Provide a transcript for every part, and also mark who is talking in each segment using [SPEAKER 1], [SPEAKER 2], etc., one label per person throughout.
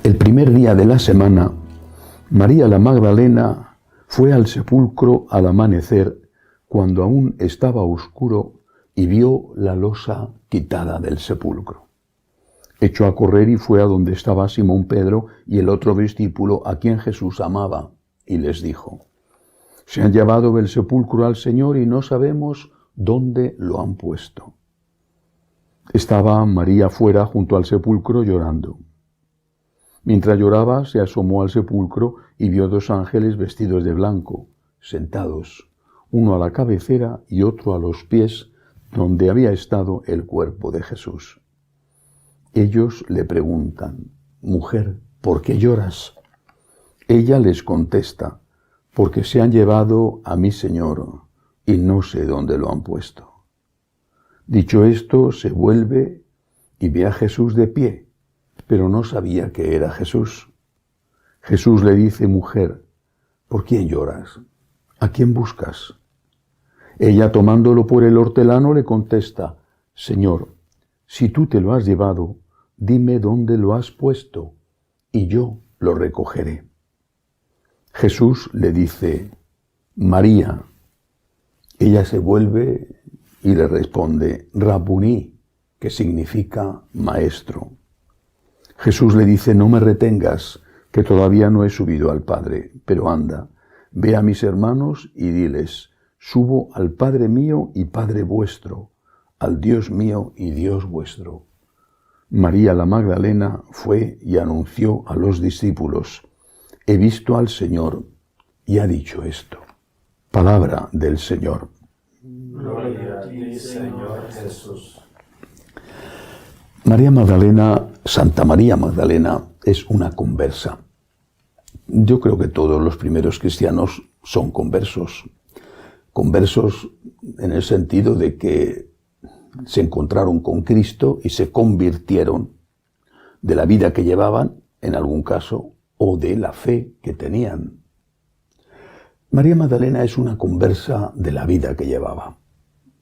[SPEAKER 1] El primer día de la semana, María la Magdalena fue al sepulcro al amanecer, cuando aún estaba oscuro, y vio la losa quitada del sepulcro. Echó a correr y fue a donde estaba Simón Pedro y el otro discípulo a quien Jesús amaba, y les dijo: se han llevado del sepulcro al Señor y no sabemos dónde lo han puesto. Estaba María fuera junto al sepulcro llorando. Mientras lloraba, se asomó al sepulcro y vio dos ángeles vestidos de blanco, sentados, uno a la cabecera y otro a los pies, donde había estado el cuerpo de Jesús. Ellos le preguntan: mujer, ¿por qué lloras? Ella les contesta: porque se han llevado a mi Señor y no sé dónde lo han puesto. Dicho esto, se vuelve y ve a Jesús de pie, pero no sabía que era Jesús. Jesús le dice: mujer, ¿por quién lloras? ¿A quién buscas? Ella, tomándolo por el hortelano, le contesta: Señor, si tú te lo has llevado, dime dónde lo has puesto, y yo lo recogeré. Jesús le dice: María. Ella se vuelve y le responde: Rabuní, que significa maestro. Jesús le dice: no me retengas, que todavía no he subido al Padre, pero anda, ve a mis hermanos y diles: subo al Padre mío y Padre vuestro, al Dios mío y Dios vuestro. María la Magdalena fue y anunció a los discípulos: he visto al Señor, y ha dicho esto. Palabra del Señor.
[SPEAKER 2] Gloria a ti, Señor Jesús.
[SPEAKER 1] María Magdalena, Santa María Magdalena, es una conversa. Yo creo que todos los primeros cristianos son conversos. Conversos en el sentido de que se encontraron con Cristo y se convirtieron de la vida que llevaban, en algún caso, o de la fe que tenían. María Magdalena es una conversa de la vida que llevaba.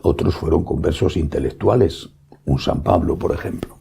[SPEAKER 1] Otros fueron conversos intelectuales, un San Pablo, por ejemplo.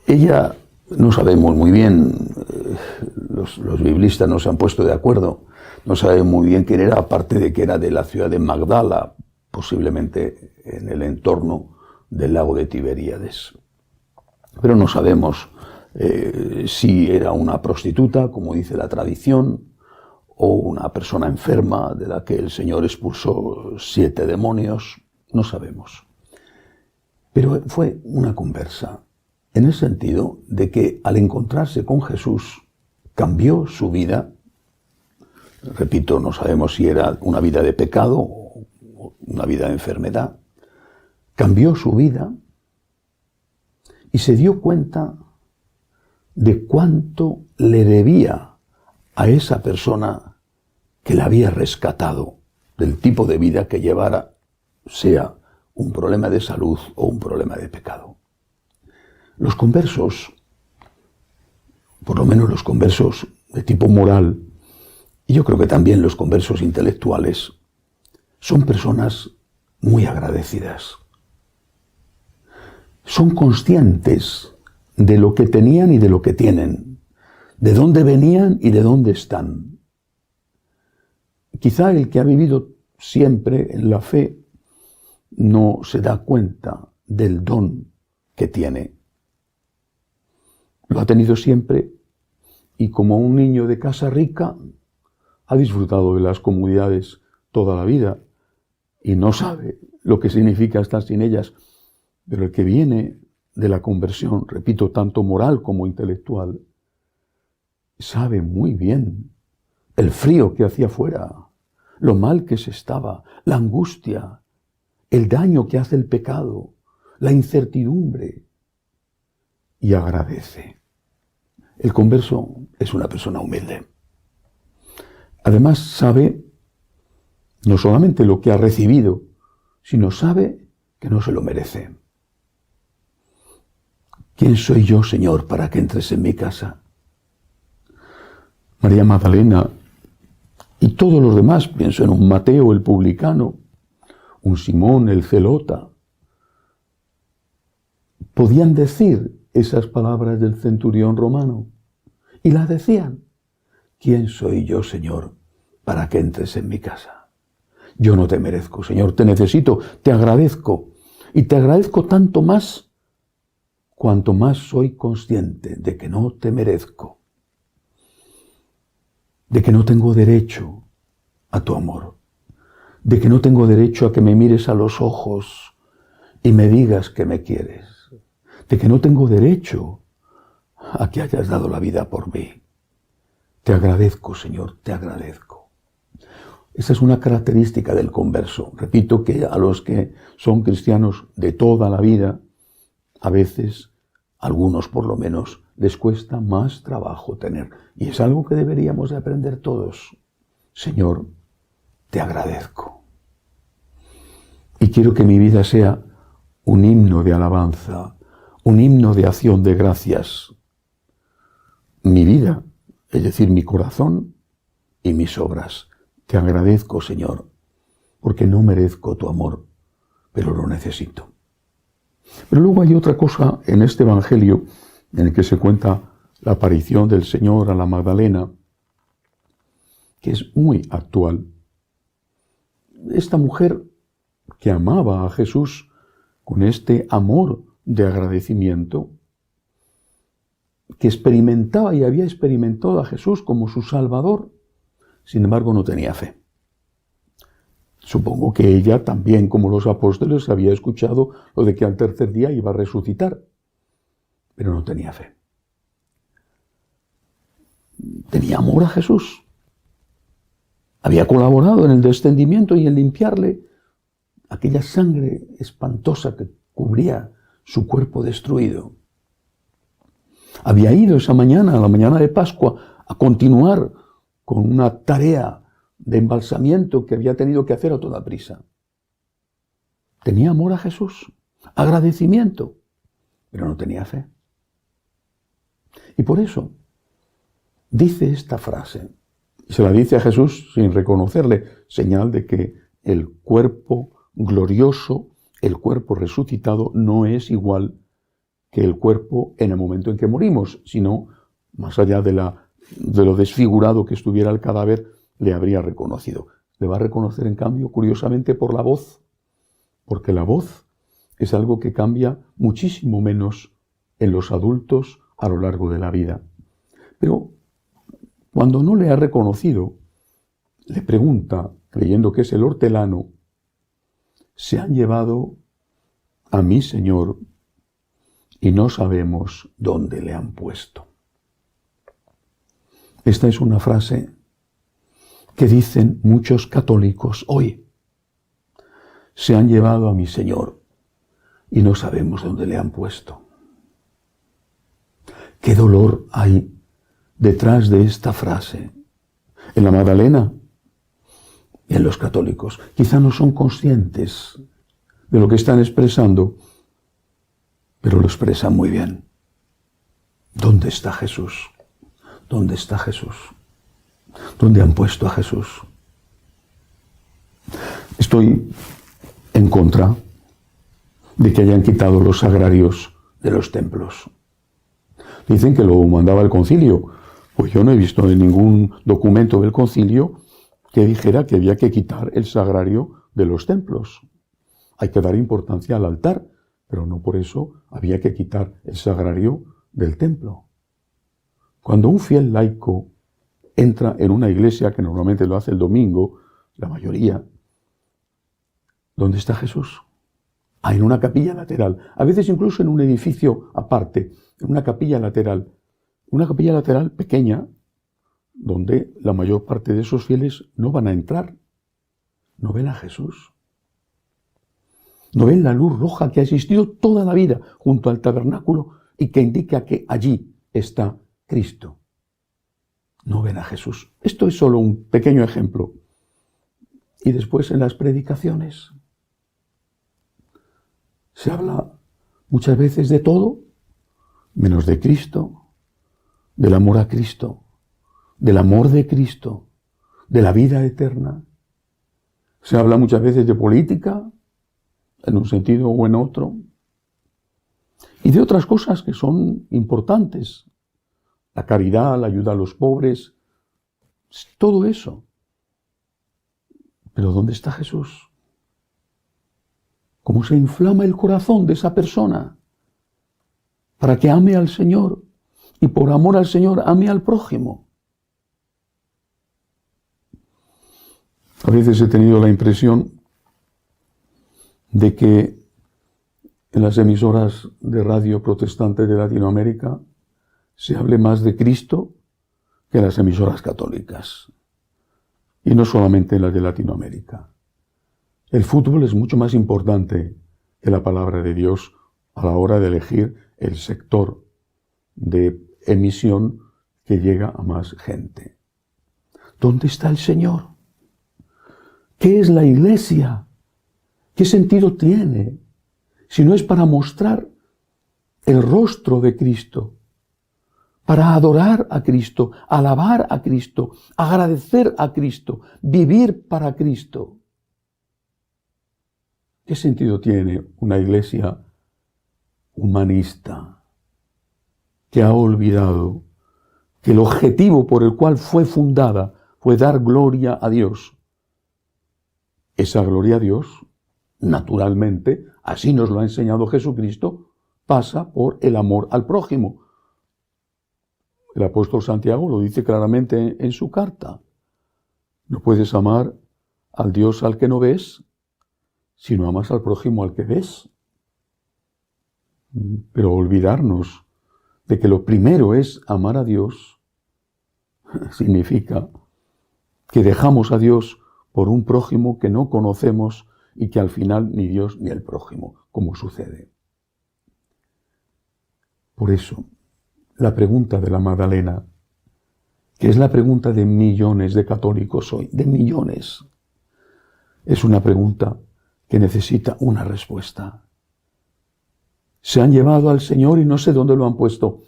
[SPEAKER 1] Ella, no sabemos muy bien, los biblistas no se han puesto de acuerdo, no sabemos muy bien quién era, aparte de que era de la ciudad de Magdala, posiblemente en el entorno del lago de Tiberíades. Pero no sabemos si era una prostituta, como dice la tradición, o una persona enferma de la que el Señor expulsó 7 demonios, no sabemos. Pero fue una conversa, en el sentido de que al encontrarse con Jesús cambió su vida. Repito, no sabemos si era una vida de pecado o una vida de enfermedad. Cambió su vida y se dio cuenta de cuánto le debía a esa persona que la había rescatado del tipo de vida que llevara, sea un problema de salud o un problema de pecado. Los conversos, por lo menos los conversos de tipo moral, y yo creo que también los conversos intelectuales, son personas muy agradecidas. Son conscientes de lo que tenían y de lo que tienen, de dónde venían y de dónde están. Quizá el que ha vivido siempre en la fe no se da cuenta del don que tiene. Lo ha tenido siempre y, como un niño de casa rica, ha disfrutado de las comodidades toda la vida y no sabe lo que significa estar sin ellas. Pero el que viene de la conversión, repito, tanto moral como intelectual, sabe muy bien el frío que hacía fuera, lo mal que se estaba, la angustia, el daño que hace el pecado, la incertidumbre, y agradece. El converso es una persona humilde. Además sabe no solamente lo que ha recibido, sino sabe que no se lo merece. ¿Quién soy yo, Señor, para que entres en mi casa? María Magdalena y todos los demás, pienso en un Mateo el publicano, un Simón el celota, podían decir esas palabras del centurión romano: Y las decían: ¿quién soy yo, Señor, para que entres en mi casa? Yo no te merezco, Señor, te necesito, te agradezco. Y te agradezco tanto más cuanto más soy consciente de que no te merezco, de que no tengo derecho a tu amor, de que no tengo derecho a que me mires a los ojos y me digas que me quieres, de que no tengo derecho a que hayas dado la vida por mí. Te agradezco, Señor, te agradezco. Esa es una característica del converso. Repito que a los que son cristianos de toda la vida, a veces, algunos por lo menos, les cuesta más trabajo tener. Y es algo que deberíamos de aprender todos. Señor, te agradezco. Y quiero que mi vida sea un himno de alabanza, un himno de acción de gracias. Mi vida, es decir, mi corazón y mis obras. Te agradezco, Señor, porque no merezco tu amor, pero lo necesito. Pero luego hay otra cosa en este Evangelio en el que se cuenta la aparición del Señor a la Magdalena, que es muy actual. Esta mujer que amaba a Jesús con este amor de agradecimiento, que experimentaba y había experimentado a Jesús como su Salvador, sin embargo no tenía fe. Supongo que ella también, como los apóstoles, había escuchado lo de que al tercer día iba a resucitar, pero no tenía fe. Tenía amor a Jesús. Había colaborado en el descendimiento y en limpiarle aquella sangre espantosa que cubría su cuerpo destruido. Había ido esa mañana, a la mañana de Pascua, a continuar con una tarea de embalsamiento que había tenido que hacer a toda prisa. Tenía amor a Jesús, agradecimiento, pero no tenía fe. Y por eso dice esta frase, y se la dice a Jesús sin reconocerle, señal de que el cuerpo glorioso, el cuerpo resucitado, no es igual que el cuerpo en el momento en que morimos, sino más allá de lo desfigurado que estuviera el cadáver, le habría reconocido. Le va a reconocer, en cambio, curiosamente, por la voz, porque la voz es algo que cambia muchísimo menos en los adultos a lo largo de la vida. Pero cuando no le ha reconocido, le pregunta, creyendo que es el hortelano: se han llevado a mi Señor y no sabemos dónde le han puesto. Esta es una frase que dicen muchos católicos hoy. Se han llevado a mi Señor y no sabemos dónde le han puesto. ¿Qué dolor hay detrás de esta frase? En la Magdalena y en los católicos. Quizá no son conscientes de lo que están expresando, pero lo expresan muy bien. ¿Dónde está Jesús? ¿Dónde está Jesús? ¿Dónde han puesto a Jesús? Estoy en contra de que hayan quitado los sagrarios de los templos. Dicen que lo mandaba el concilio. Pues yo no he visto en ningún documento del concilio que dijera que había que quitar el sagrario de los templos. Hay que dar importancia al altar, pero no por eso había que quitar el sagrario del templo. Cuando un fiel laico entra en una iglesia, que normalmente lo hace el domingo, la mayoría, ¿dónde está Jesús? En una capilla lateral, a veces incluso en un edificio aparte, en una capilla lateral pequeña, donde la mayor parte de esos fieles no van a entrar, no ven a Jesús. No ven la luz roja que ha existido toda la vida junto al tabernáculo y que indica que allí está Cristo. No ven a Jesús. Esto es solo un pequeño ejemplo. Y después en las predicaciones se habla muchas veces de todo, menos de Cristo, del amor a Cristo, del amor de Cristo, de la vida eterna. Se habla muchas veces de política, en un sentido o en otro, y de otras cosas que son importantes, la caridad, la ayuda a los pobres, todo eso. Pero ¿dónde está Jesús? ¿Cómo se inflama el corazón de esa persona para que ame al Señor y por amor al Señor ame al prójimo? A veces he tenido la impresión de que en las emisoras de radio protestantes de Latinoamérica se hable más de Cristo que en las emisoras católicas. Y no solamente en las de Latinoamérica. El fútbol es mucho más importante que la palabra de Dios a la hora de elegir el sector de emisión que llega a más gente. ¿Dónde está el Señor? ¿Qué es la Iglesia? ¿Qué sentido tiene si no es para mostrar el rostro de Cristo, para adorar a Cristo, alabar a Cristo, agradecer a Cristo, vivir para Cristo? ¿Qué sentido tiene una iglesia humanista que ha olvidado que el objetivo por el cual fue fundada fue dar gloria a Dios? Esa gloria a Dios, naturalmente, así nos lo ha enseñado Jesucristo, pasa por el amor al prójimo. El apóstol Santiago lo dice claramente en su carta. No puedes amar al Dios al que no ves, si no amas al prójimo al que ves. Pero olvidarnos de que lo primero es amar a Dios significa que dejamos a Dios por un prójimo que no conocemos y que al final ni Dios ni el prójimo, como sucede. Por eso, la pregunta de la Magdalena, que es la pregunta de millones de católicos hoy, de millones, es una pregunta que necesita una respuesta. Se han llevado al Señor y no sé dónde lo han puesto.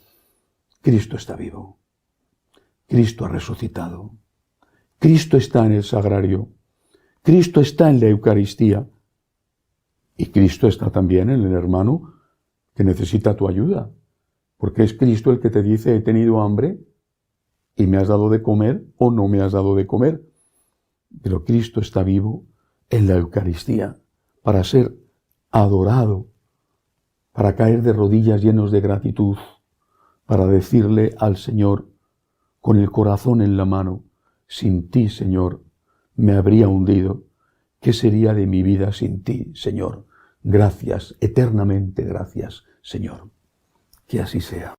[SPEAKER 1] Cristo está vivo. Cristo ha resucitado. Cristo está en el sagrario. Cristo está en la Eucaristía. Y Cristo está también en el hermano que necesita tu ayuda. Porque es Cristo el que te dice, he tenido hambre y me has dado de comer o no me has dado de comer. Pero Cristo está vivo en la Eucaristía para ser adorado, para caer de rodillas llenos de gratitud, para decirle al Señor con el corazón en la mano, sin ti, Señor, me habría hundido. ¿Qué sería de mi vida sin ti, Señor? Gracias, eternamente gracias, Señor. Que así sea.